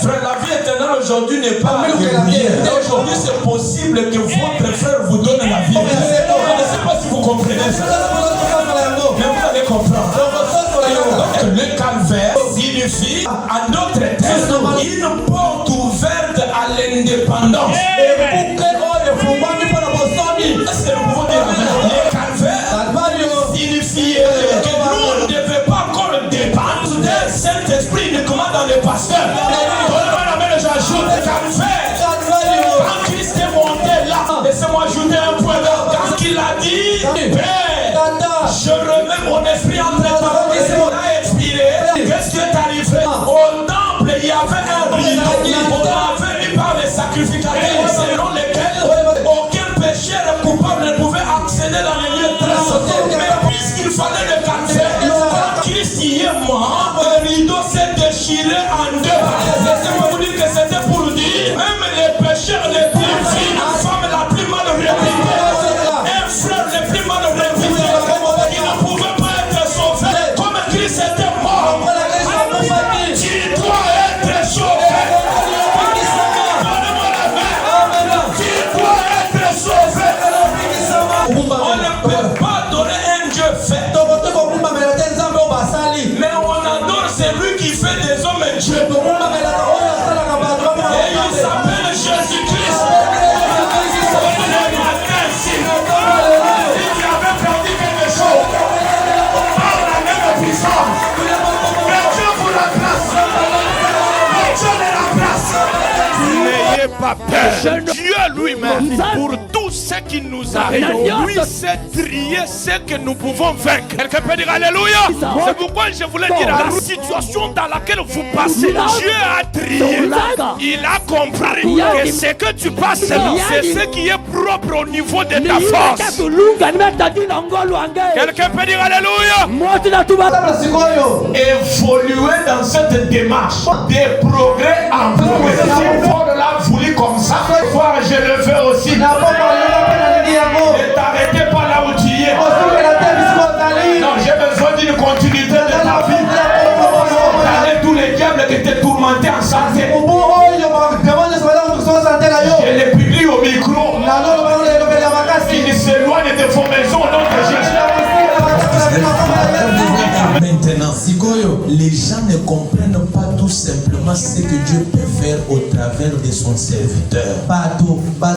Frère, la vie éternelle aujourd'hui n'est pas régulière. Aujourd'hui, c'est possible que votre frère vous donne la vie. Je ne sais pas si vous comprenez ça. Mais vous allez comprendre. Donc, le calvaire signifie, en d'autres termes, une porte ouverte à l'indépendance. Est-ce que nous pouvons dire le calvaire signifie que nous ne devons pas encore dépendre du Saint-Esprit uniquement dans les pasteurs. J'ajoute le calvaire. Quand Christ est monté là, laissez-moi ajouter un point d'ordre. Quand il a dit, Père, je remets mon esprit entre ta main, il a expiré. Qu'est-ce qui est arrivé? Au temple, il y avait un rideau. On avait mis par les sacrificateurs selon lesquels aucun pécheur coupable ne pouvait accéder dans les lieux très saints. Mais puisqu'il fallait le calvaire, quand Christ y est mort, le rideau s'est déchiré en deux. Laissez-moi vous dire que c'était pour dire, même les pécheurs les plus vils, une femme la plus mal réputée, un frère le plus mal réputé, il ne pouvait pas être sauvé. Comme Christ était mort, tu dois être sauvé. Donnez-moi la main. Tu dois être sauvé. On ne peut pas donner un Dieu fait. Mais on adore celui qui fait des hommes et Dieu. Et il s'appelle Jésus-Christ. Si tu avais perdu quelque chose, par la même puissance, mais Dieu vous la place. Dieu la place. N'ayez pas peur. Dieu lui-même, pour tout ce qui nous arrive, lui sait trier ce que nous pouvons vaincre. Quelqu'un peut dire Alléluia. C'est pourquoi je voulais dire, la situation dans laquelle vous passez, Dieu a trié. Il a compris que ce que tu passes, c'est ce qui est propre au niveau de ta force. Quelqu'un peut dire Alléluia. Évoluer dans cette démarche des progrès en progrès. Si Paul l'a voulu comme ça, voir je le veux aussi. Ne t'arrêtez pas là où tu es. Non, j'ai besoin d'une continuité de ta vie. Regardez tous les diables qui étaient tourmentés en santé. Je les publie au micro. Ils s'éloignent de vos maisons au nom de Jésus. Maintenant, les gens ne comprennent pas tout simplement ce que Dieu peut faire au travers de son serviteur. Pas tout.